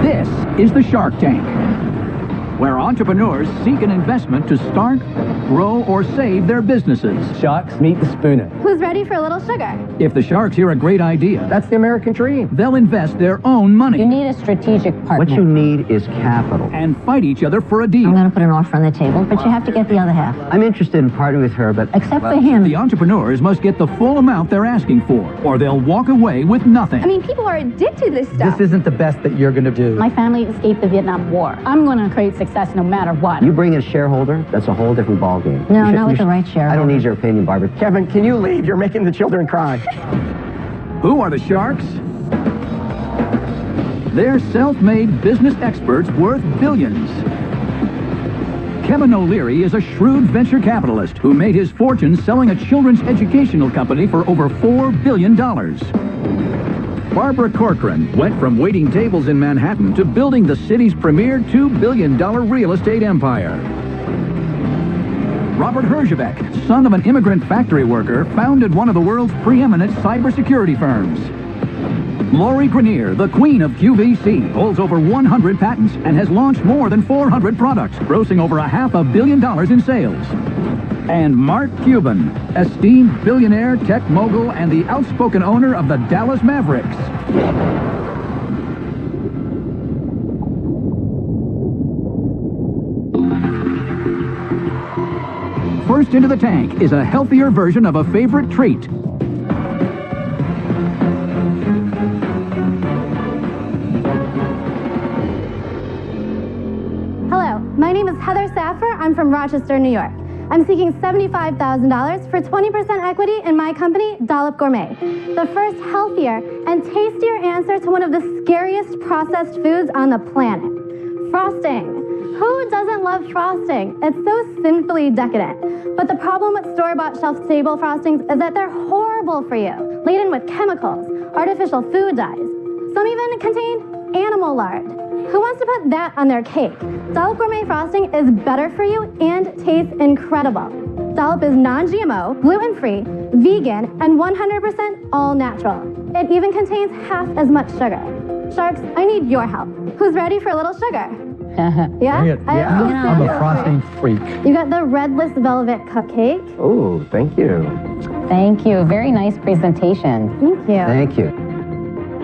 This is the Shark Tank, where entrepreneurs seek an investment to start, grow, or save their businesses. Sharks, meet the Spooner. Who's ready for a little sugar? If the sharks hear a great idea, That's the American dream. they'll invest their own money. You need a strategic partner. What you need is capital. And fight each other for a deal. I'm going to put an offer on the table, but you have to get the other half. I'm interested in partnering with her, but... Except for him. The entrepreneurs must get the full amount they're asking for, or they'll walk away with nothing. I mean, people are addicted to this stuff. This isn't the best that you're going to do. My family escaped the Vietnam War. I'm going to create success no matter what. You bring in a shareholder, that's a whole different ballgame. No, not with the right shareholder. I don't need your opinion, Barbara. Kevin, can you leave? You're making the children cry. Who are the sharks? They're self-made business experts worth billions. Kevin O'Leary is a shrewd venture capitalist who made his fortune selling a children's educational company for over $4 billion. Barbara Corcoran went from waiting tables in Manhattan to building the city's premier $2 billion real estate empire. Robert Herjavec, son of an immigrant factory worker, founded one of the world's preeminent cybersecurity firms. Lori Grenier, the queen of QVC, holds over 100 patents and has launched more than 400 products, grossing over $500 million in sales. And Mark Cuban, esteemed billionaire, tech mogul, and the outspoken owner of the Dallas Mavericks. First into the tank is a healthier version of a favorite treat. Hello, my name is Heather Saffer. I'm from Rochester, New York. I'm seeking $75,000 for 20% equity in my company, Dollop Gourmet, the first healthier and tastier answer to one of the scariest processed foods on the planet, frosting. Who doesn't love frosting? It's so sinfully decadent. But the problem with store-bought shelf-stable frostings is that they're horrible for you, laden with chemicals, artificial food dyes. Some even contain animal lard. Who wants to put that on their cake? Dollop Gourmet frosting is better for you and tastes incredible. Dollop is non-GMO, gluten-free, vegan, and 100% all-natural. It even contains half as much sugar. Sharks, I need your help. Who's ready for a little sugar? Yeah? Yeah, I'm a frosting freak. You got the redless velvet cupcake. Oh, thank you. Thank you. Very nice presentation. Thank you. Thank you.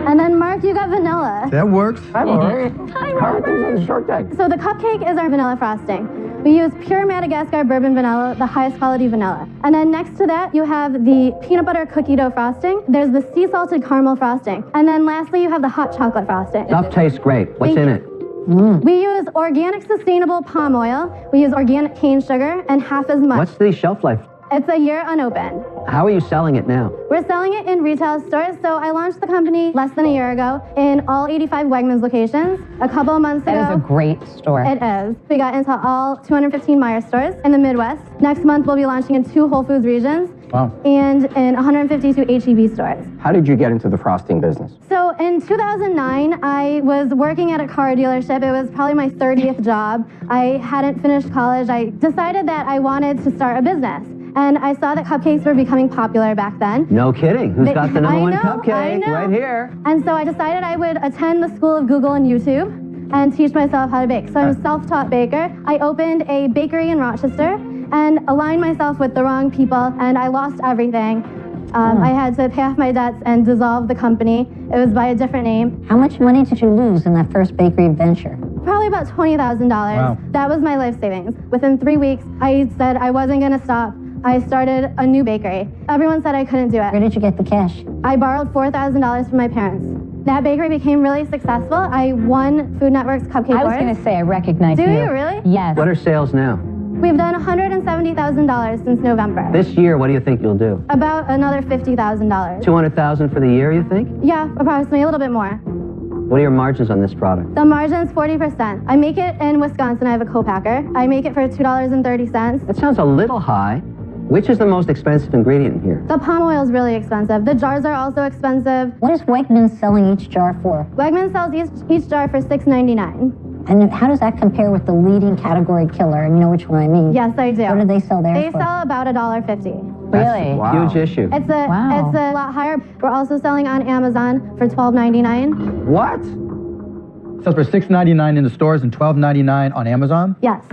And then, Mark, you got vanilla. That works. Hi, Mark. How are things on the Shark Tank? So the cupcake is our vanilla frosting. We use pure Madagascar bourbon vanilla, the highest quality vanilla. And then next to that, you have the peanut butter cookie dough frosting. There's the sea salted caramel frosting. And then lastly, you have the hot chocolate frosting. Stuff tastes great. What's in it? We use organic sustainable palm oil. We use organic cane sugar and half as much. What's the shelf life? It's a year unopened. How are you selling it now? We're selling it in retail stores. So I launched the company less than a year ago in all 85 Wegmans locations. A couple of months ago. That is a great store. It is. We got into all 215 Meijer stores in the Midwest. Next month, we'll be launching in 2 Whole Foods regions. Wow. And in 152 H-E-B stores. How did you get into the frosting business? So in 2009, I was working at a car dealership. It was probably my 30th job. I hadn't finished college. I decided that I wanted to start a business. And I saw that cupcakes were becoming popular back then. No kidding. Who's got the number one I cupcake? know. Right here. And so I decided I would attend the school of Google and YouTube and teach myself how to bake. So I'm a self-taught baker. I opened a bakery in Rochester and aligned myself with the wrong people, and I lost everything. I had to pay off my debts and dissolve the company. It was by a different name. How much money did you lose in that first bakery venture? Probably about $20,000. Wow. That was my life savings. Within 3 weeks, I said I wasn't going to stop. I started a new bakery. Everyone said I couldn't do Where it. did you get the cash? I borrowed $4,000 from my parents. That bakery became really successful. I won Food Network's Cupcake I was Awards. going to say, I recognize you. Do you really? Yes. What are sales now? We've done $170,000 since November. This year, what do you think you'll do? About another $50,000. 200,000 for the year, you think? Yeah, approximately, a little bit more. What are your margins on this product? The margin's 40%. I make it in Wisconsin. I have a co-packer. I make it for $2.30. That sounds a little high. Which is the most expensive ingredient in here? The palm oil is really expensive. The jars are also expensive. What is Wegmans selling each jar for? Wegmans sells each jar for $6.99. And how does that compare with the leading category killer? And you know which one I mean? Yes, I do. What do they sell there They for? sell about $1.50. Really? Huge issue. It's a lot higher. We're also selling on Amazon for $12.99. What? sells for $6.99 in the stores and $12.99 on Amazon? Yes.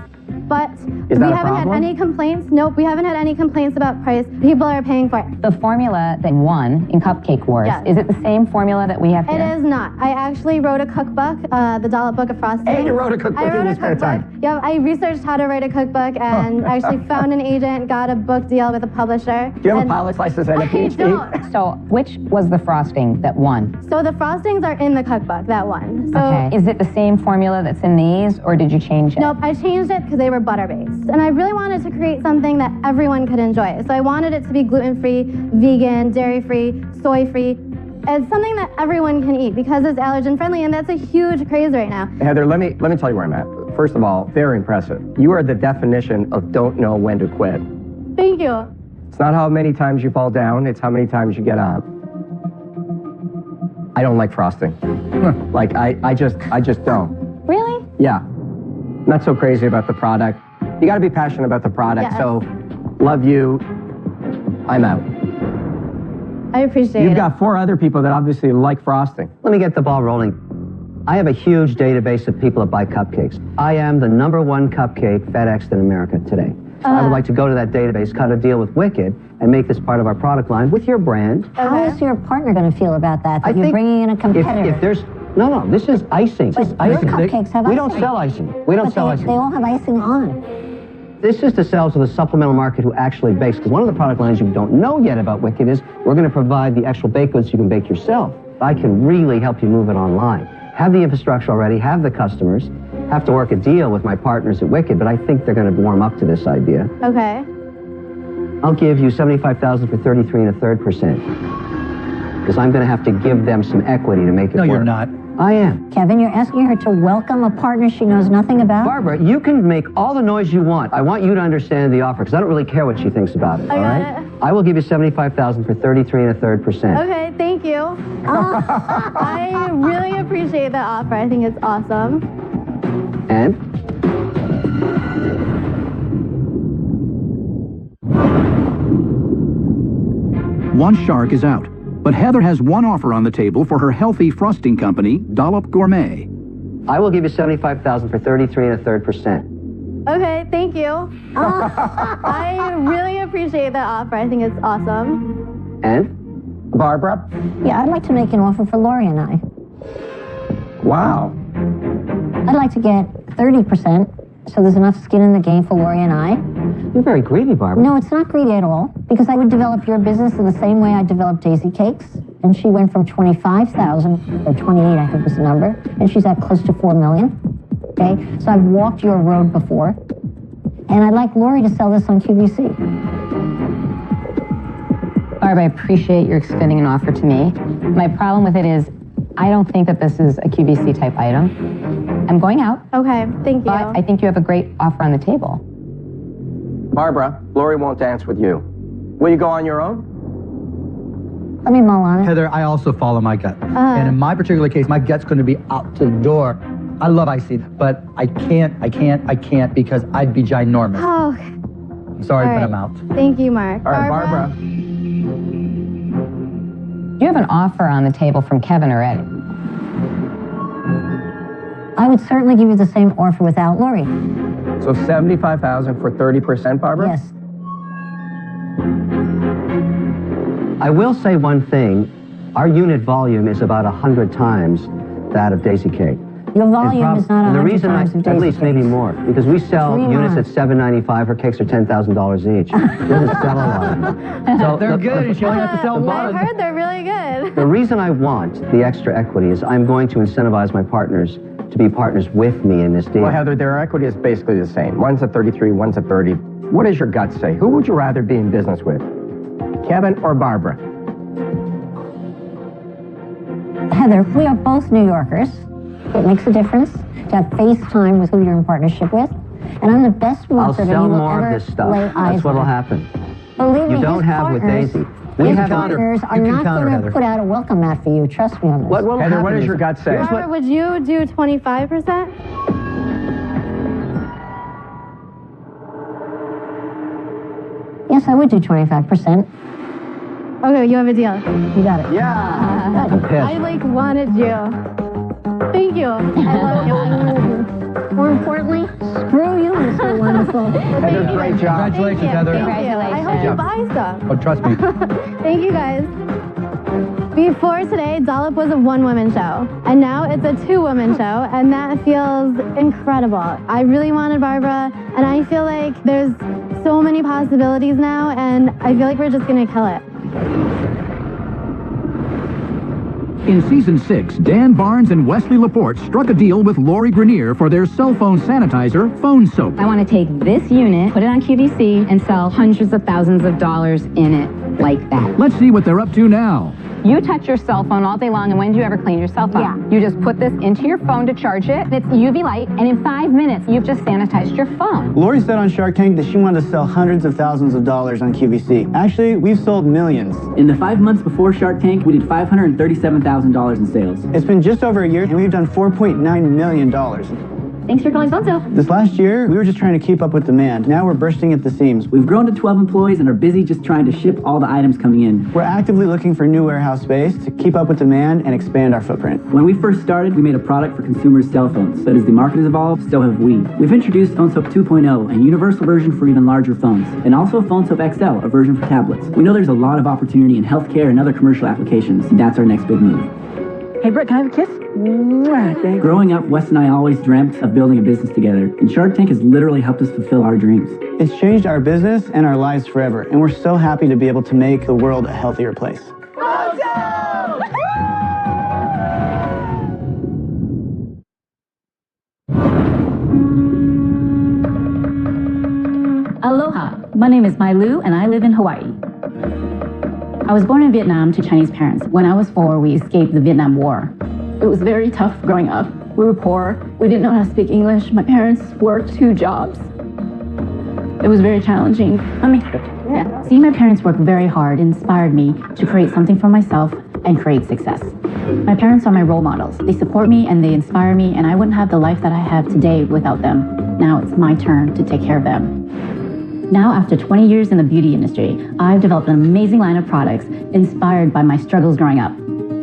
But Is we that a haven't had problem? any complaints. Nope, we haven't had any complaints about price. People are paying for it. The formula that won in Cupcake Wars, Yes. is it the same formula that we have here? It is not. I actually wrote a cookbook, the Dollop Book of Frosting. Hey, you wrote a cookbook I wrote in a your spare cookbook. time. Yeah, I researched how to write a cookbook and actually found an agent, got a book deal with a publisher. Do you have and a pilot's license and a I PhD? don't. So which was the frosting that won? So the frostings are in the cookbook, that one. So Okay. Is it the same formula that's in these, or did you change it? Nope, I changed it because they were butter-based. And I really wanted to create something that everyone could enjoy. So I wanted it to be gluten-free, vegan, dairy-free, soy-free. It's something that everyone can eat because it's allergen-friendly, and that's a huge craze right now. Heather, let me tell you where I'm at. First of all, very impressive. You are the definition of don't know when to quit. Thank you. It's not how many times you fall down, it's how many times you get up. I don't like frosting. Like, I just don't. Really? Yeah. Not so crazy about the product. You gotta be passionate about the product, Yes. so love you, I'm out. I appreciate it. You've got 4 other people that obviously like frosting. Let me get the ball rolling. I have a huge database of people that buy cupcakes. I am the #1 cupcake FedExed in America today. So I would like to go to that database, cut a deal with Wicked, and make this part of our product line with your brand. How is your partner going to feel about that? That you're bringing in a competitor? If there's no, this is icing. But your cupcakes have We icing. don't sell icing. We don't sell icing. They all have icing on. This is to sell to the supplemental market who actually bakes. Because one of the product lines you don't know yet about Wicked is we're going to provide the actual baked goods you can bake yourself. I can really help you move it online. Have the infrastructure already, have the customers, have to work a deal with my partners at Wicked, but I think they're going to warm up to this idea. Okay. I'll give you $75,000 for 33 1/3%. Because I'm going to have to give them some equity to make it work. No, you're not. I am. Kevin, you're asking her to welcome a partner she knows nothing about? Barbara, you can make all the noise you want. I want you to understand the offer, because I don't really care what she thinks about it, I all got right? it. I will give you $75,000 for 33 1/3%. Okay, thank you. I really appreciate that offer. I think it's awesome. And? One shark is out, but Heather has one offer on the table for her healthy frosting company, Dollop Gourmet. I will give you $75,000 for 33 1/3%. Okay, thank you. I really appreciate that offer. I think it's awesome. And? Barbara? Yeah, I'd like to make an offer for Lori and I. Wow. I'd like to get 30%, so there's enough skin in the game for Lori and I. You're very greedy, Barbara. No, it's not greedy at all, because I would develop your business in the same way I developed Daisy Cakes, and she went from 25,000, or 28, I think was the number, and she's at close to 4 million. Okay, so I've walked your road before, and I'd like Lori to sell this on QVC. Barb, I appreciate your extending an offer to me. My problem with it is I don't think that this is a QVC type item. I'm going out, Okay, thank you. but I think you have a great offer on the table. Barbara, Lori won't dance with you. Will you go on your own? Let me mull on it. Heather, I also follow my gut. And in my particular case, my gut's going to be out the door. I love icing, but I can't because I'd be ginormous. Oh, I'm sorry, all but right. I'm out. Thank you, Mark. All right, Barbara. You have an offer on the table from Kevin already. I would certainly give you the same offer without Lori. So $75,000 for 30%, Barbara? Yes. I will say one thing. Our unit volume is about 100 times that of Daisy Cake. Your volume is not and the 100 reason times of Daisy at least maybe Cakes. more, because we sell 3 units months. at $7.95. Her cakes are $10,000 each. She doesn't sell a lot. So They're good, and she only has to sell I one. heard they're really good. The reason I want the extra equity is I'm going to incentivize my partners to be partners with me in this deal. Well, Heather, their equity is basically the same. One's at 33, one's at 30. What does your gut say? Who would you rather be in business with? Kevin or Barbara? Heather, we are both New Yorkers. It makes a difference to have face time with who you're in partnership with. And I'm the best I'll marketer sell you will more ever of this stuff. lay eyes That's what'll on. happen. Believe me, You don't his have with partners, Daisy. His have partners are You can not counter, going to Heather. put out a welcome mat for you. Trust me on this. What will Heather, what happen does your gut say? Barbara, would you do 25%? Yes, I would do 25%. Okay, you have a deal. You got it. Yeah. I'm pissed. I wanted you. Thank you. I love Well, Heather, thank you great guys. job. Congratulations, Heather. Thank you. I hope you buy stuff. Oh, trust me. Thank you guys. Before today, Dollop was a one-woman show, and now it's a two-woman show, and that feels incredible. I really wanted Barbara, and I feel like there's so many possibilities now, and I feel like we're just gonna kill it. In Season 6, Dan Barnes and Wesley Laporte struck a deal with Lori Grenier for their cell phone sanitizer, Phone Soap. I want to take this unit, put it on QVC, and sell hundreds of thousands of dollars in it like that. Let's see what they're up to now. You touch your cell phone all day long, and when do you ever clean your cell phone? Yeah. You just put this into your phone to charge it. It's UV light, and in 5 minutes, you've just sanitized your phone. Lori said on Shark Tank that she wanted to sell hundreds of thousands of dollars on QVC. Actually, we've sold millions. In the 5 months before Shark Tank, we did $537,000 in sales. It's been just over a year, and we've done $4.9 million. Thanks for calling Phone Soap. This last year, we were just trying to keep up with demand. Now we're bursting at the seams. We've grown to 12 employees and are busy just trying to ship all the items coming in. We're actively looking for new warehouse space to keep up with demand and expand our footprint. When we first started, we made a product for consumers' cell phones. But as the market has evolved, so have we. We've introduced Phone Soap 2.0, a universal version for even larger phones, and also Phone Soap XL, a version for tablets. We know there's a lot of opportunity in healthcare and other commercial applications. That's our next big move. Hey, Brett, can I have a kiss? Thanks. Growing up, Wes and I always dreamt of building a business together, and Shark Tank has literally helped us fulfill our dreams. It's changed our business and our lives forever, and we're so happy to be able to make the world a healthier place. Aloha, my name is Mai Lu and I live in Hawaii. I was born in Vietnam to Chinese parents. When I was 4, we escaped the Vietnam War. It was very tough growing up. We were poor. We didn't know how to speak English. My parents worked 2 jobs. It was very challenging. Seeing my parents work very hard inspired me to create something for myself and create success. My parents are my role models. They support me and they inspire me, and I wouldn't have the life that I have today without them. Now it's my turn to take care of them. Now, after 20 years in the beauty industry, I've developed an amazing line of products inspired by my struggles growing up.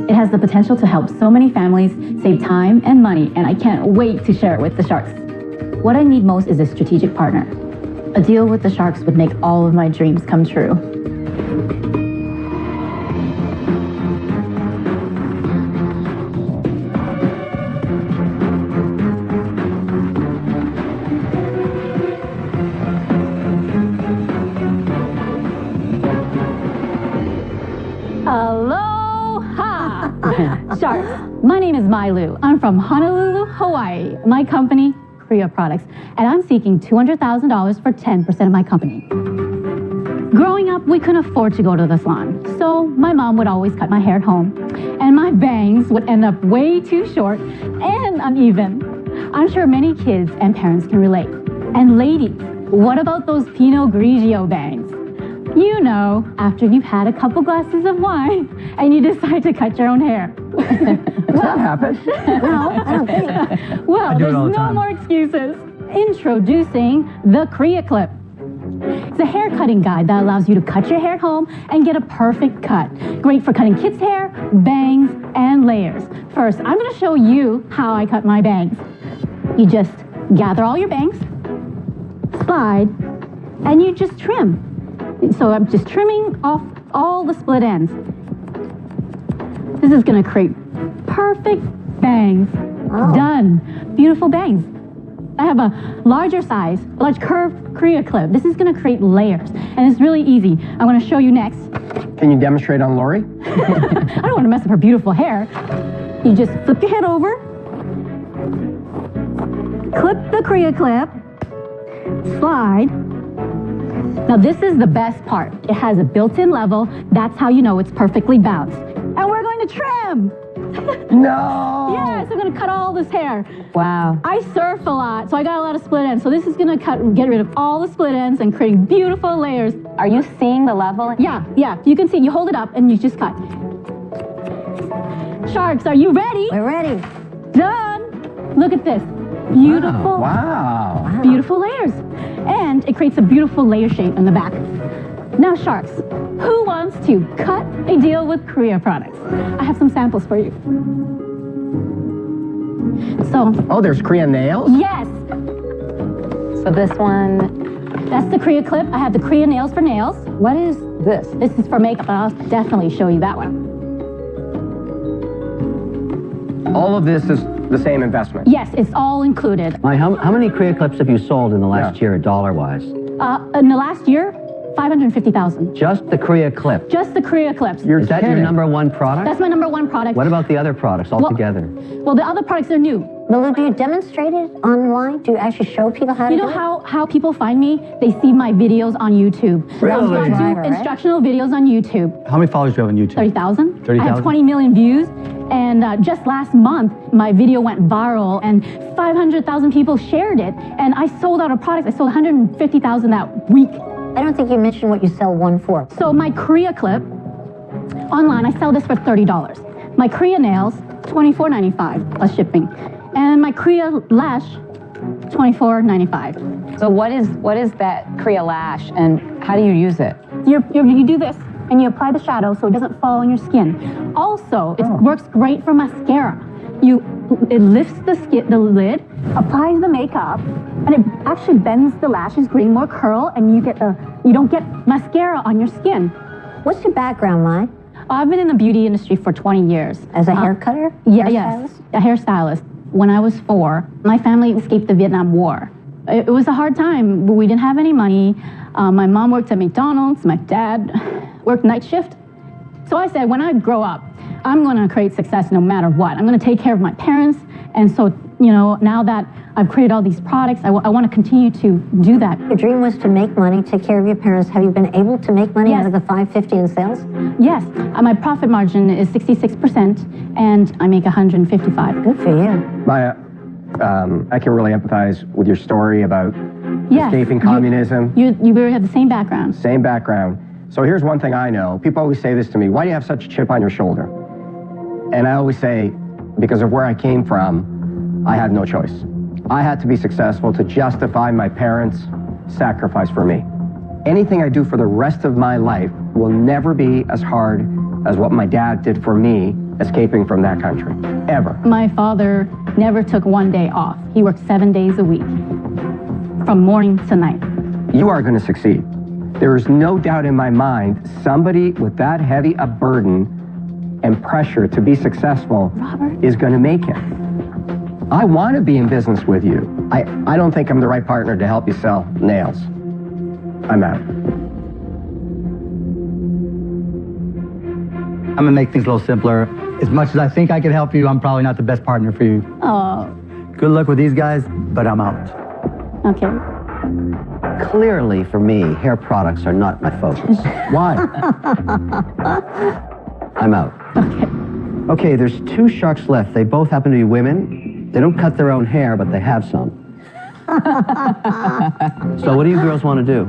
It has the potential to help so many families save time and money, and I can't wait to share it with the Sharks. What I need most is a strategic partner. A deal with the Sharks would make all of my dreams come true. Aloha! Sharks, my name is Mai Lu. I'm from Honolulu, Hawaii. My company, Korea Products, and I'm seeking $200,000 for 10% of my company. Growing up, we couldn't afford to go to the salon, so my mom would always cut my hair at home, and my bangs would end up way too short and uneven. I'm sure many kids and parents can relate. And ladies, what about those Pinot Grigio bangs? You know, after you've had a couple glasses of wine and you decide to cut your own hair. Does that happen? No, I don't think. Well, there's no more excuses. Introducing the Korea Clip. It's a hair cutting guide that allows you to cut your hair at home and get a perfect cut. Great for cutting kids' hair, bangs, and layers. First, I'm going to show you how I cut my bangs. You just gather all your bangs, slide, and you just trim. So I'm just trimming off all the split ends. This is going to create perfect bangs. Oh. Done. Beautiful bangs. I have a larger size, a large curved Korea clip. This is going to create layers, and it's really easy. I'm going to show you next. Can you demonstrate on Lori? I don't want to mess up her beautiful hair. You just flip your head over, clip the Korea clip, slide. Now this is the best part. It has a built-in level. That's how you know it's perfectly balanced. And we're going to trim. No! Yes, I'm going to cut all this hair. Wow. I surf a lot, so I got a lot of split ends. So this is going to get rid of all the split ends and create beautiful layers. Are you seeing the level? Yeah. You can see. You hold it up and you just cut. Sharks, are you ready? We're ready. Done. Look at this. Beautiful. Wow. Beautiful layers. And it creates a beautiful layer shape in the back. Now, Sharks, who wants to cut a deal with Korea Products? I have some samples for you. So. Oh, there's Korean nails? Yes. So this one, That's the Korea clip. I have the Korea nails for nails. what is this? This is for makeup, and I'll definitely show you that one. All of this is the same investment. Yes, it's all included. How many Korea clips have you sold in the last year, dollar-wise? In the last year, 550,000. Just the Korea clip. Just the Korea clips. Is that your number one product? That's my number one product. What about the other products altogether? Well, the other products are new. Malu, do you demonstrate it online? Do you actually show people how to do it? You know how people find me? They see my videos on YouTube. Really? So I do instructional videos on YouTube. How many followers do you have on YouTube? 30,000. 30,000? I have 20 million views. And just last month, my video went viral and 500,000 people shared it. And I sold out of products. I sold 150,000 that week. I don't think you mentioned what you sell one for. So my Korea clip, online, I sell this for $30. My Korea nails, $24.95 plus shipping. And my Korea lash, $24.95. So what is that Korea lash, and how do you use it? You do this, and you apply the shadow so it doesn't fall on your skin. Also, it works great for mascara. It lifts the lid, applies the makeup, and it actually bends the lashes, creating more curl, and you don't get mascara on your skin. What's your background, Mai? I've been in the beauty industry for 20 years. As a hair cutter? Yes, a hairstylist. When I was 4, my family escaped the Vietnam War. It was a hard time. We didn't have any money. My mom worked at McDonald's. My dad worked night shift. So I said, when I grow up, I'm going to create success no matter what. I'm going to take care of my parents. And so, now that I've created all these products, I want to continue to do that. Your dream was to make money, take care of your parents. Have you been able to make money out of the 550 in sales? Yes. My profit margin is 66%, and I make 155. Good for you. Maya, I can really empathize with your story about escaping communism. You really have the same background. Same background. So here's one thing I know. People always say this to me, why do you have such a chip on your shoulder? And I always say, because of where I came from, I had no choice. I had to be successful to justify my parents' sacrifice for me. Anything I do for the rest of my life will never be as hard as what my dad did for me escaping from that country, ever. My father never took one day off. He worked 7 days a week, from morning to night. You are going to succeed. There is no doubt in my mind, somebody with that heavy a burden and pressure to be successful is going to make it. I want to be in business with you. I don't think I'm the right partner to help you sell nails. I'm out. I'm going to make things a little simpler. As much as I think I can help you, I'm probably not the best partner for you. Oh. Good luck with these guys, but I'm out. Okay. Clearly, for me, hair products are not my focus. Why? I'm out. Okay, there's 2 sharks left. They both happen to be women. They don't cut their own hair, but they have some. So what do you girls want to do?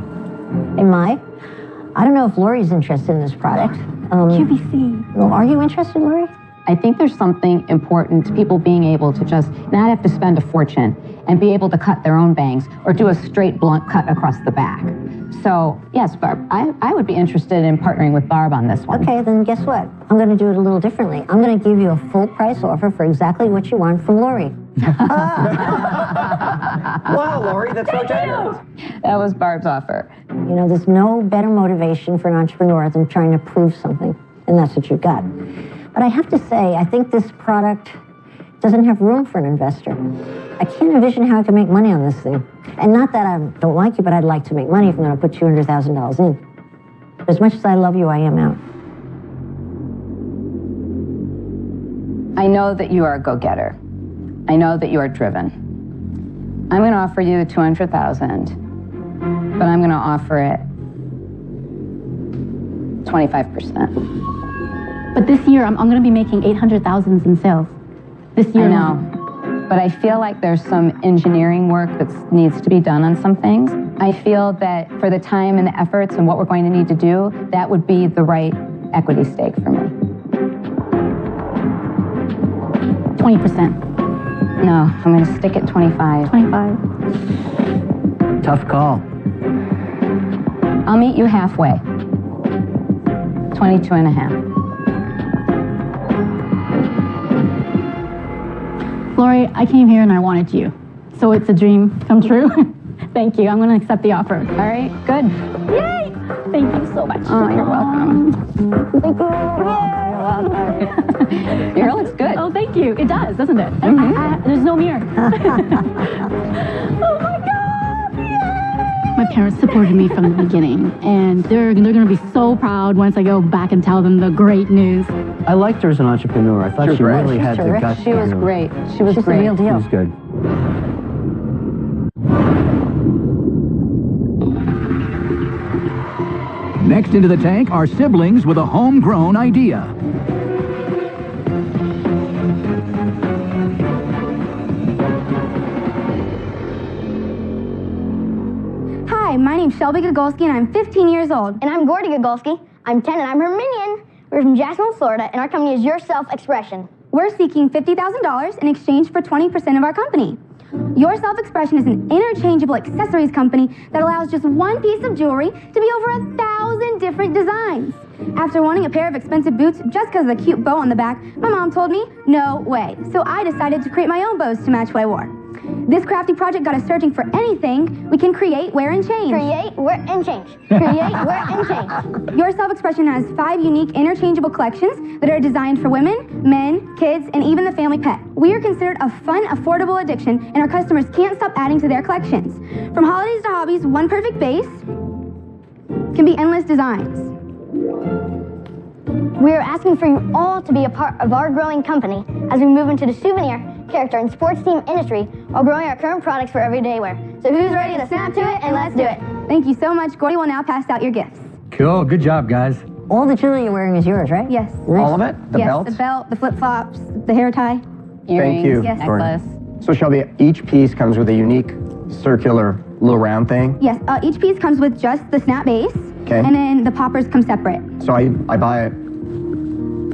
Hey, Mai, I don't know if Lori's interested in this product. QVC. Well, are you interested, Lori? I think there's something important to people being able to just not have to spend a fortune and be able to cut their own bangs or do a straight blunt cut across the back. So, yes, Barb, I would be interested in partnering with Barb on this one. Okay, then guess what? I'm going to do it a little differently. I'm going to give you a full price offer for exactly what you want from Lori. Wow, Lori, that's so generous. That was Barb's offer. You know, there's no better motivation for an entrepreneur than trying to prove something, and that's what you've got. But I have to say, I think this product doesn't have room for an investor. I can't envision how I can make money on this thing. And not that I don't like you, but I'd like to make money if I'm going to put $200,000 in. But as much as I love you, I am out. I know that you are a go-getter. I know that you are driven. I'm going to offer you the $200,000, but I'm going to offer it 25%. But this year, I'm going to be making 800,000 in sales. This year. I know. But I feel like there's some engineering work that needs to be done on some things. I feel that for the time and the efforts and what we're going to need to do, that would be the right equity stake for me. 20%. No, I'm going to stick at 25. 25. Tough call. I'll meet you halfway. 22.5. Lori, I came here and I wanted you. So it's a dream come true. Thank you. I'm going to accept the offer. All right, good. Yay! Thank you so much. Oh, you're welcome. Thank you. Your hair looks good. Oh, thank you. It does, doesn't it? There's no mirror. Oh my God! Yay! My parents supported me from the beginning, and they're going to be so proud once I go back and tell them the great news. I liked her as an entrepreneur. I thought she really had the guts. She was great. She was She's great. the real deal. She was good. Next into the tank are siblings with a homegrown idea. Hi, my name's Shelby Gagolski, and I'm 15 years old. And I'm Gordy Gagolski. I'm 10, and I'm her minion. We're from Jacksonville, Florida, and our company is Your Self-Expression. We're seeking $50,000 in exchange for 20% of our company. Your Self-Expression is an interchangeable accessories company that allows just one piece of jewelry to be over 1,000 different designs. After wanting a pair of expensive boots just because of the cute bow on the back, my mom told me, no way. So I decided to create my own bows to match what I wore. This crafty project got us searching for anything we can create, wear, and change. Create, wear, and change. Create, wear, and change. Your Self-Expression has 5 unique interchangeable collections that are designed for women, men, kids, and even the family pet. We are considered a fun, affordable addiction, and our customers can't stop adding to their collections. From holidays to hobbies, one perfect base can be endless designs. We are asking for you all to be a part of our growing company as we move into the souvenir, character, and sports team industry while growing our current products for everyday wear. So who's ready to snap to it, and let's do it. Thank you so much. Gordy will now pass out your gifts. Cool. Good job, guys. All the jewelry you're wearing is yours, right? Yes. All of it? The yes, belt? the belt, the flip-flops, the hair tie. Earrings, Thank you. Yes. necklace. So Shelby, each piece comes with a unique circular little round thing. Yes, each piece comes with just the snap base, Okay. and then the poppers come separate. So I buy it,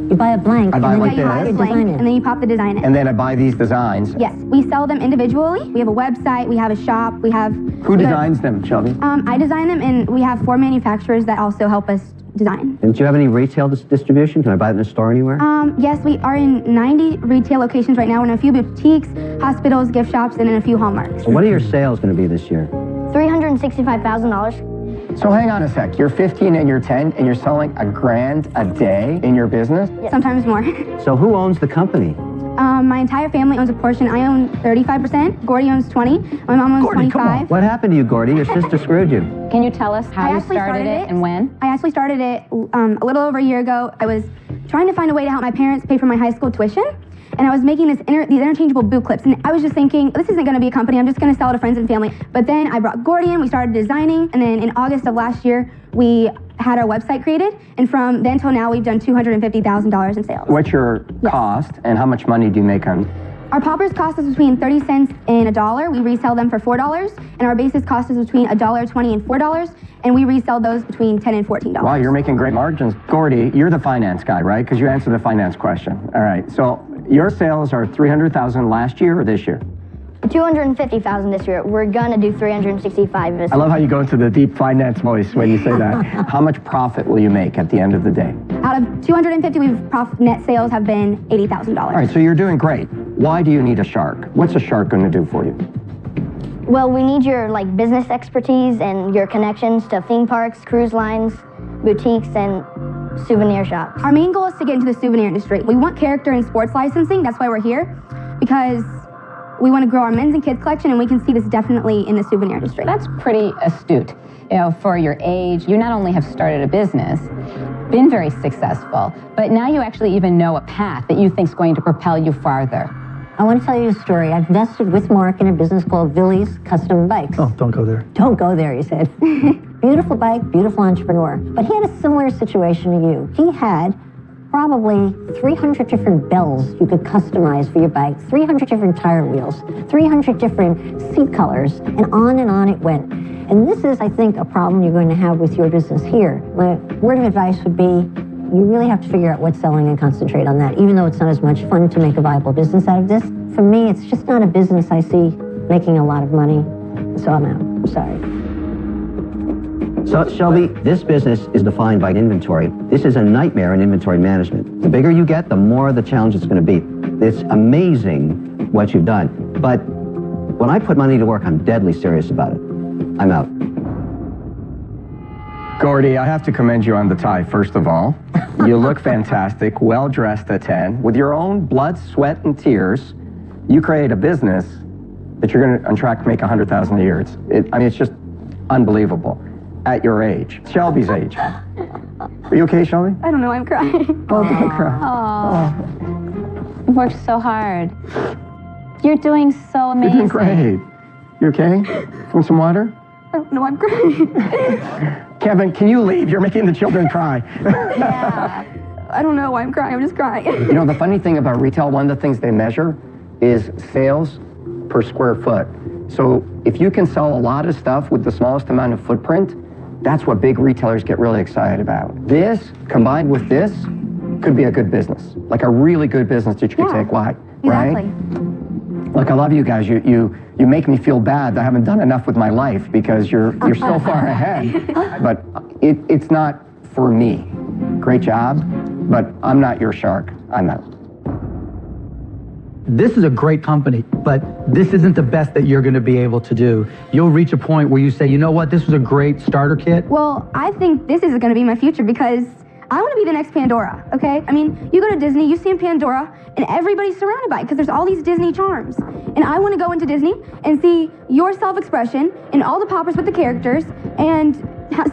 You buy a blank. I buy and it then like you this. buy the you blank, design it. and then you pop the design in. and then I buy these designs. Yes, we sell them individually. We have a website, we have a shop, we have... Who designs them, Shelby? I design them, and we have 4 manufacturers that also help us design. And do you have any retail distribution? Can I buy it in a store anywhere? Yes, we are in 90 retail locations right now. We're in a few boutiques, hospitals, gift shops, and in a few Hallmarks. What are your sales going to be this year? $365,000. So hang on a sec. You're 15 and you're 10 and you're selling $1,000 a day in your business? Yes. Sometimes more. So who owns the company? My entire family owns a portion. I own 35%. Gordy owns 20. My mom owns 25. What happened to you, Gordy? Your sister screwed you. Can you tell us how I you actually started it and when? I actually started it a little over a year ago. I was trying to find a way to help my parents pay for my high school tuition. And I was making these interchangeable boot clips. And I was just thinking, this isn't going to be a company. I'm just going to sell it to friends and family. But then I brought Gordy in. We started designing. And then in August of last year, we had our website created. And from then till now, we've done $250,000 in sales. What's your cost and how much money do you make on? Our poppers cost us between 30 cents and $1. We resell them for $4. And our bases cost us between $1.20 and $4. And we resell those between $10 and $14. Wow, you're making great margins. Gordy, you're the finance guy, right? Because you answered the finance question. All right, so your sales are $300,000 last year or this year? $250,000 this year. We're gonna do $365,000 this I love how you go into the deep finance voice when you say that. How much profit will you make at the end of the day? Out of $250,000, net sales have been $80,000. All right, so you're doing great. Why do you need a shark? What's a shark going to do for you? Well, we need your business expertise and your connections to theme parks, cruise lines, boutiques, and souvenir shops. Our main goal is to get into the souvenir industry. We want character and sports licensing. That's why we're here, because we want to grow our men's and kids collection, and we can see this definitely in the souvenir industry. That's pretty astute. You know, for your age, you not only have started a business, been very successful, but now you actually even know a path that you think is going to propel you farther. I want to tell you a story. I've invested with Mark in a business called Billy's Custom Bikes. Oh, don't go there. Don't go there, he said. Beautiful bike, beautiful entrepreneur. But he had a similar situation to you. He had probably 300 different bells you could customize for your bike, 300 different tire wheels, 300 different seat colors, and on it went. And this is, I think, a problem you're going to have with your business here. My word of advice would be, you really have to figure out what's selling and concentrate on that, even though it's not as much fun to make a viable business out of this. For me, it's just not a business I see making a lot of money, so I'm out. I'm sorry. So, Shelby, this business is defined by inventory. This is a nightmare in inventory management. The bigger you get, the more the challenge it's going to be. It's amazing what you've done. But when I put money to work, I'm deadly serious about it. I'm out. Gordy, I have to commend you on the tie, first of all. You look fantastic, well-dressed at 10. With your own blood, sweat, and tears, you create a business that you're going to, on track to make $100,000 a year. It's just unbelievable at your age, Shelby's age. Are you okay, Shelby? I don't know, I'm crying. Oh, don't cry. Oh. You worked so hard. You're doing so amazing. You're doing great. You okay? Want some water? I don't know, I'm crying. Kevin, can you leave? You're making the children cry. Yeah. I don't know why I'm crying, I'm just crying. You know, the funny thing about retail, one of the things they measure is sales per square foot. So if you can sell a lot of stuff with the smallest amount of footprint, that's what big retailers get really excited about. This, combined with this, could be a good business. Like a really good business that you could take wide, exactly. Right? Look, I love you guys. You make me feel bad that I haven't done enough with my life because you're so far ahead. But it's not for me. Great job, but I'm not your shark. I'm out. This is a great company, but this isn't the best that you're going to be able to do. You'll reach a point where you say, you know what, this was a great starter kit. Well, I think this is going to be my future because I want to be the next Pandora, okay? I mean, you go to Disney, you see in Pandora, and everybody's surrounded by it because there's all these Disney charms. And I want to go into Disney and see your self-expression and all the poppers with the characters and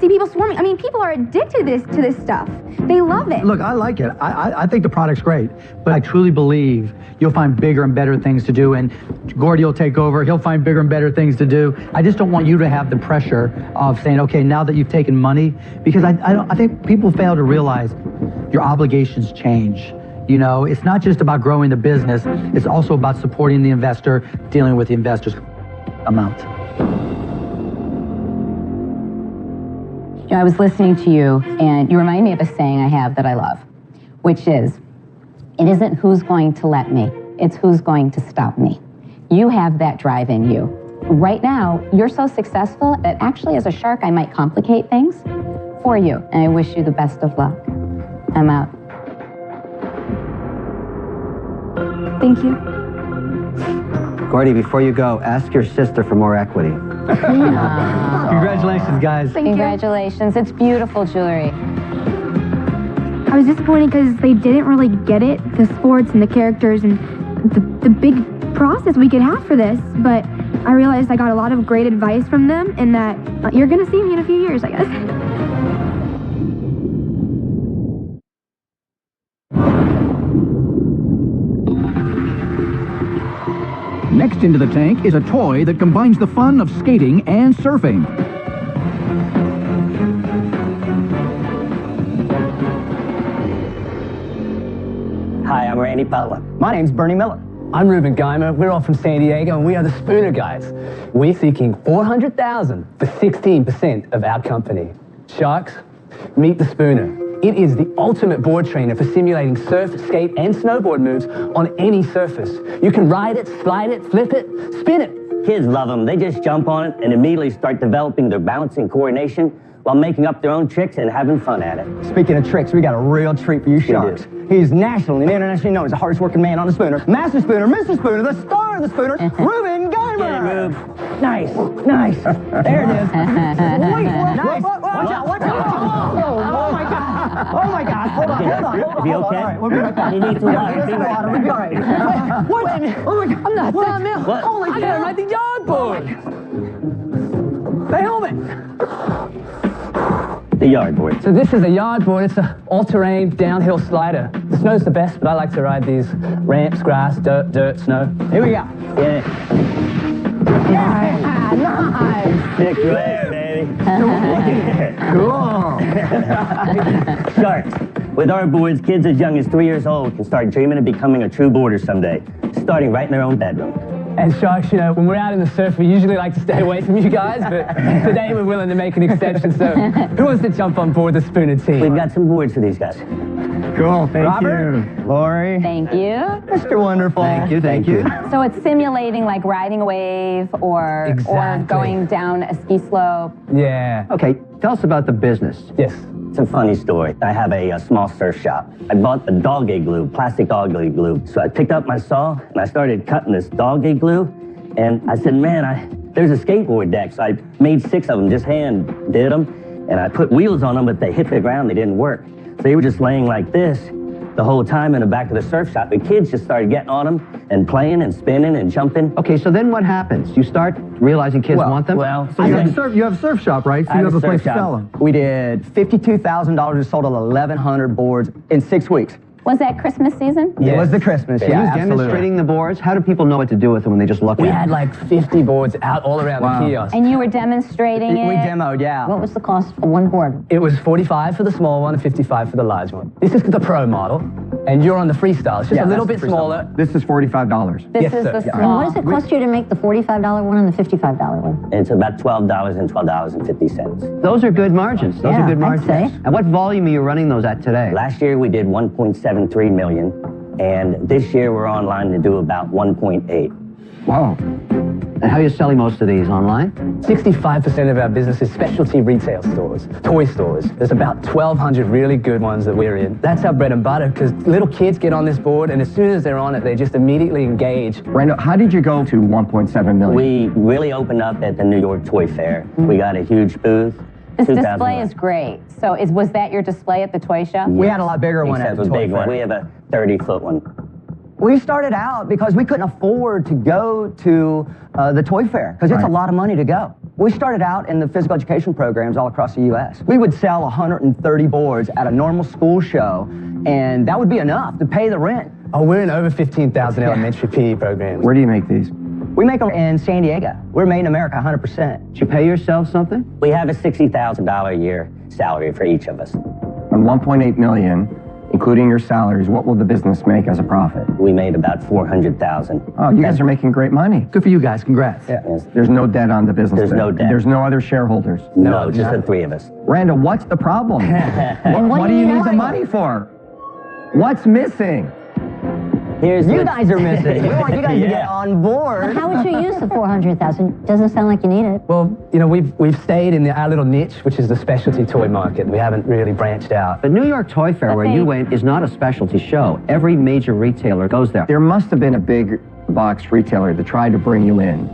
see people swarming. I mean, people are addicted to this stuff. They love it. Look, I like it. I think the product's great, but I truly believe you'll find bigger and better things to do, and Gordy will take over. He'll find bigger and better things to do. I just don't want you to have the pressure of saying, okay, now that you've taken money, because I think people fail to realize your obligations change. You know, it's not just about growing the business, it's also about supporting the investor, dealing with the investor's amount. You know, I was listening to you, and you remind me of a saying I have that I love, which is, it isn't who's going to let me, it's who's going to stop me. You have that drive in you. Right now, you're so successful that actually as a shark, I might complicate things for you, and I wish you the best of luck. I'm out. Thank you. Gordy, before you go, ask your sister for more equity. Congratulations, guys. Congratulations. It's beautiful jewelry. I was disappointed because they didn't really get it, the sports and the characters and the big process we could have for this, but I realized I got a lot of great advice from them and that you're going to see me in a few years, I guess. Next into the tank is a toy that combines the fun of skating and surfing. Hi, I'm Randy Butler. My name's Bernie Miller. I'm Ruben Geimer. We're all from San Diego, and we are the Spooner Guys. We're seeking $400,000 for 16% of our company. Sharks, meet the Spooner. It is the ultimate board trainer for simulating surf, skate, and snowboard moves on any surface. You can ride it, slide it, flip it, spin it. Kids love them. They just jump on it and immediately start developing their balance and coordination while making up their own tricks and having fun at it. Speaking of tricks, we got a real treat for you sharks. He's nationally and internationally known as the hardest working man on the Spooner. Master Spooner, Mr. Spooner, the star of the Spooner, Ruben Geimer. Nice, nice. There it is. Wait, nice. Watch out, watch out. Oh my God. Oh my God. Hold on. Be okay? All right, we'll be right back. You need some water. We'll be all right. What? Oh my God. I'm not down there. What? Holy I gotta ride the yardboard. The helmet. The yardboard. So this is a yardboard. It's an all-terrain downhill slider. The snow's the best, but I like to ride these ramps, grass, dirt, snow. Here we go. Yeah. Nice. Sick leg, baby. Cool. Sharks. With our boards, kids as young as 3 years old can start dreaming of becoming a true boarder someday, starting right in their own bedroom. And Sharks, you know, when we're out in the surf, we usually like to stay away from you guys, but today we're willing to make an exception. So who wants to jump on board the Spooner team? We've got some boards for these guys. Cool, thank Robert? you. Lori. Thank you. Mr. Wonderful. Thank you. So it's simulating like riding a wave or going down a ski slope. Yeah. Okay, tell us about the business. Yes. It's a funny story. I have a small surf shop. I bought a dog igloo, plastic dog igloo. So I picked up my saw and I started cutting this dog igloo. And I said, man, There's a skateboard deck, so I made 6 of them, just hand did them, and I put wheels on them, but they hit the ground, they didn't work. So they were just laying like this the whole time in the back of the surf shop. The kids just started getting on them and playing and spinning and jumping. Okay, so then what happens? You start realizing kids want them? Well, So you have a surf shop, right? So you have a place to sell them. We did $52,000. We sold 1,100 boards in 6 weeks. Was that Christmas season? It was the Christmas, He was demonstrating the boards. How do people know what to do with them when they just look We at had them? like 50 boards out all around the kiosk. And you were demonstrating it? We demoed, yeah. What was the cost of one board? It was 45 for the small one and 55 for the large one. This is the pro model, and you're on the freestyle. It's just a little bit smaller. This is $45. This Yes, is sir. the Yeah. And small. what does it cost you to make the $45 one and the $55 one? It's about $12 and $12.50. Those are good margins. Those are good I'd margins. say. And what volume are you running those at today? Last year we did 1.73 million, and this year we're online to do about 1.8. Wow. And how are you selling most of these online? 65% of our business is specialty retail stores, toy stores. There's about 1,200 really good ones that we're in. That's our bread and butter, because little kids get on this board, and as soon as they're on it, they just immediately engage. Randall, how did you go to 1.7 million? We really opened up at the New York Toy Fair. We got a huge booth. This 2,000 display is great. So was that your display at the toy show? We had a lot bigger one at the Toy big one. Fair. We have a 30-foot one. We started out because we couldn't afford to go to the Toy Fair because it's a lot of money to go. We started out in the physical education programs all across the U.S. We would sell 130 boards at a normal school show, and that would be enough to pay the rent. Oh, we're in over 15,000 elementary PE programs. Where do you make these? We make them in San Diego. We're made in America 100%. Did you pay yourself something? We have a $60,000 a year salary for each of us. On 1.8 million, including your salaries, what will the business make as a profit? We made about 400,000. Oh, you guys are making great money. Good for you guys. Congrats. Yeah. There's no debt on the business. There's no debt. There's no other shareholders. No, just the 3 of us. Randall, what's the problem? what do you need the money for? What's missing? You guys are missing. We want you guys to get on board. But how would you use the $400,000? Doesn't sound like you need it. Well, you know, we've stayed in our little niche, which is the specialty toy market. We haven't really branched out. The New York Toy Fair, where you went, is not a specialty show. Every major retailer goes there. There must have been a big box retailer that tried to bring you in.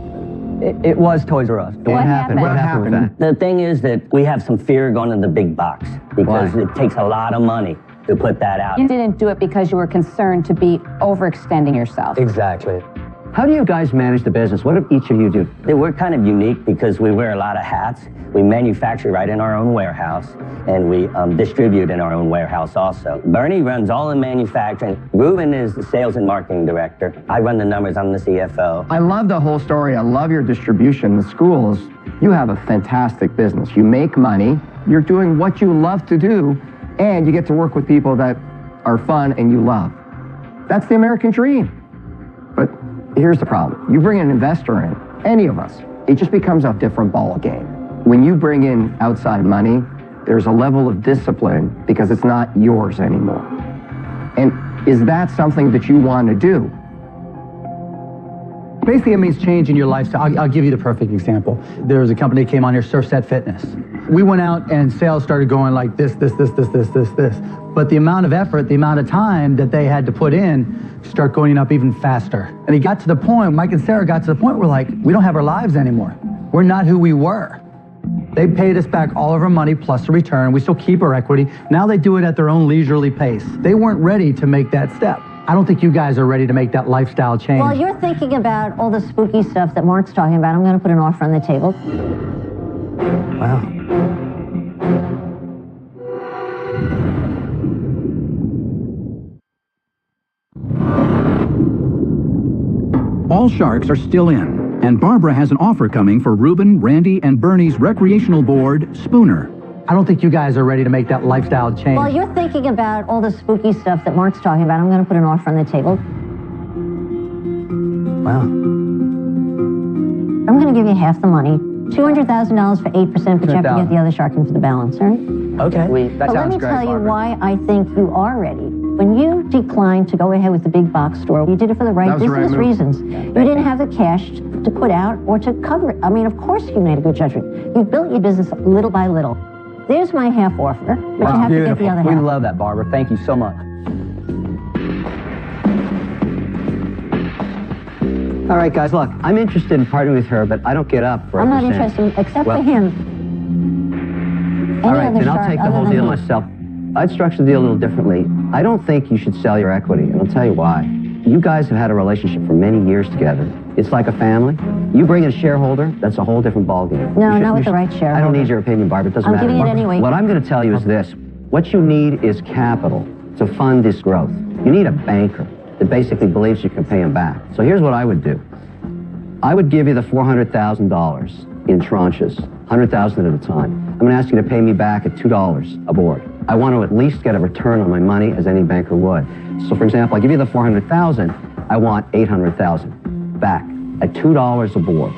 It was Toys R Us. What happened? What happened with that? The thing is that we have some fear going to the big box because it takes a lot of money to put that out. You didn't do it because you were concerned to be overextending yourself. Exactly. How do you guys manage the business? What do each of you do? We're kind of unique because we wear a lot of hats. We manufacture right in our own warehouse, and we distribute in our own warehouse also. Bernie runs all the manufacturing. Ruben is the sales and marketing director. I run the numbers. I'm the CFO. I love the whole story. I love your distribution. The schools, you have a fantastic business. You make money. You're doing what you love to do, and you get to work with people that are fun and you love. That's the American dream. But here's the problem. You bring an investor in, any of us, it just becomes a different ball game. When you bring in outside money, there's a level of discipline because it's not yours anymore. And is that something that you want to do? Basically, it means changing your lifestyle. I'll give you the perfect example. There was a company that came on here, Surfset Fitness. We went out and sales started going like this. But the amount of effort, the amount of time that they had to put in start going up even faster. And it got to the point, Mike and Sarah got to the point where like, we don't have our lives anymore. We're not who we were. They paid us back all of our money plus a return. We still keep our equity. Now they do it at their own leisurely pace. They weren't ready to make that step. I don't think you guys are ready to make that lifestyle change. While you're thinking about all the spooky stuff that Mark's talking about, I'm going to put an offer on the table. Wow. All sharks are still in, and Barbara has an offer coming for Ruben, Randy, and Bernie's recreational board, Spooner. I don't think you guys are ready to make that lifestyle change. While you're thinking about all the spooky stuff that Mark's talking about, I'm going to put an offer on the table. Wow. I'm going to give you half the money. $200,000 for 8%, but you have to get the other shark in for the balance, all right? Okay. That But let sounds me great, tell you Barbara. why I think you are ready. When you declined to go ahead with the big box store, you did it for the right business reasons. You didn't have the cash to put out or to cover it. I mean, of course you made a good judgment. You built your business little by little. There's my half offer, but you have to get the other half. We love that, Barbara. Thank you so much. All right, guys, look, I'm interested in partnering with her, but I don't get up for I'm a not percent. interested, except for him. All Any right, other then I'll shark take the other whole than deal him. myself. I'd structure the deal a little differently. I don't think you should sell your equity, and I'll tell you why. You guys have had a relationship for many years together. It's like a family. You bring in a shareholder, that's a whole different ballgame. No, not with the right shareholder. I don't need your opinion, Barbara. It doesn't I'm matter. giving it anyway. What I'm going to tell you is this. What you need is capital to fund this growth. You need a banker that basically believes you can pay him back. So here's what I would do. I would give you the $400,000 in tranches, $100,000 at a time. I'm going to ask you to pay me back at $2 a board. I want to at least get a return on my money as any banker would. So for example, I give you the $400,000, I want $800,000 back at $2 a board.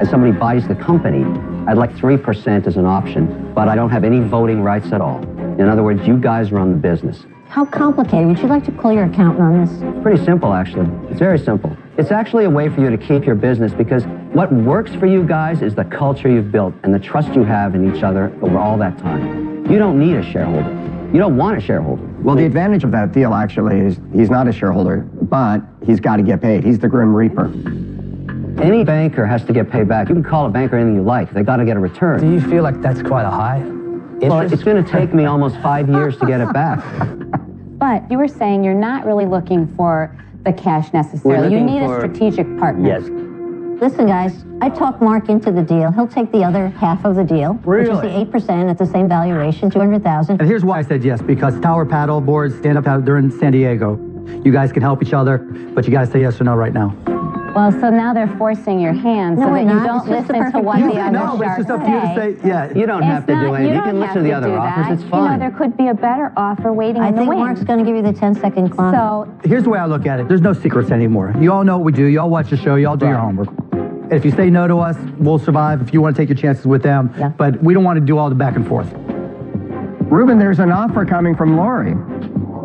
As somebody buys the company, I'd like 3% as an option, but I don't have any voting rights at all. In other words, you guys run the business. How complicated? Would you like to call your accountant on this? It's pretty simple, actually. It's very simple. It's actually a way for you to keep your business because what works for you guys is the culture you've built and the trust you have in each other over all that time. You don't need a shareholder. You don't want a shareholder. Well, the advantage of that deal, actually, is he's not a shareholder, but he's got to get paid. He's the Grim Reaper. Any banker has to get paid back. You can call a banker anything you like. They got to get a return. Do you feel like that's quite a high interest? Well, it's going to take me almost 5 years to get it back. But you were saying you're not really looking for the cash necessarily. You need a strategic partner. Yes. Listen, guys, I talked Mark into the deal. He'll take the other half of the deal, which is the 8% at the same valuation, $200,000. And here's why I said yes, because tower paddle boards, stand-up paddle, they're in San Diego. You guys can help each other, but you got to say yes or no right now. Well, so now they're forcing your hand so that you don't listen to what the other sharks say. Yeah. You don't have to do anything. You can listen to the other offers. It's fine. You know, there could be a better offer waiting in the wings. I think Mark's going to give you the 10-second clock. So here's the way I look at it. There's no secrets anymore. You all know what we do. You all watch the show. You all do your homework. And if you say no to us, we'll survive. If you want to take your chances with them. Yeah. But we don't want to do all the back and forth. Ruben, there's an offer coming from Lori.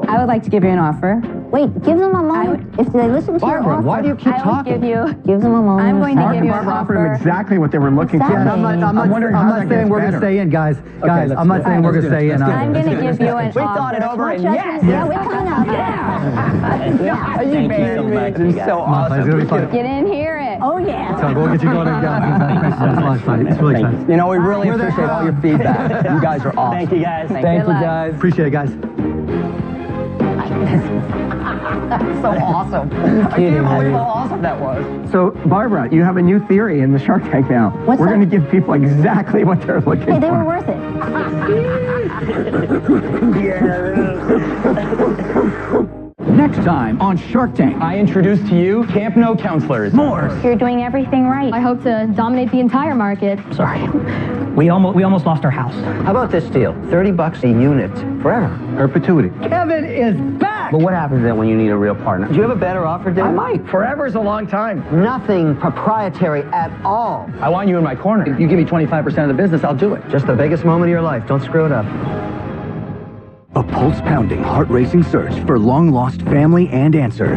I would like to give you an offer. Wait, give them a moment. If they listen to your Barbara, offer, why do you keep talking? give them a moment. I'm going to Mark give and you an Barbara offered him offer. exactly what they were looking for. Yeah, I'm not saying we're going to stay in, guys. Guys, I'm not saying we're going to stay in. I'm going to give you an offer. We thought it over and yes! Yeah, we're coming up. Yeah. Thank you so much. It is so awesome. It's going to be fun. Get in, hear it. Oh, yeah. So we'll get you going. It's really exciting. You know, we really appreciate all your feedback. You guys are awesome. Thank you, guys. Thank you, guys. Appreciate it, guys. That's so awesome. I can't believe how awesome that was. So, Barbara, you have a new theory in the Shark Tank now. What's We're that? going to give people exactly what they're looking for. Hey, they were worth it. Next time on Shark Tank. I introduce to you Camp No Counselors. More. You're doing everything right. I hope to dominate the entire market. Sorry. We almost lost our house. How about this deal? $30 a unit forever. Perpetuity. Kevin is back. But what happens then when you need a real partner? Do you have a better offer, Dave? I might. Forever's a long time. Nothing proprietary at all. I want you in my corner. If you give me 25% of the business, I'll do it. Just the biggest moment of your life. Don't screw it up. A pulse-pounding, heart-racing search for long-lost family and answers.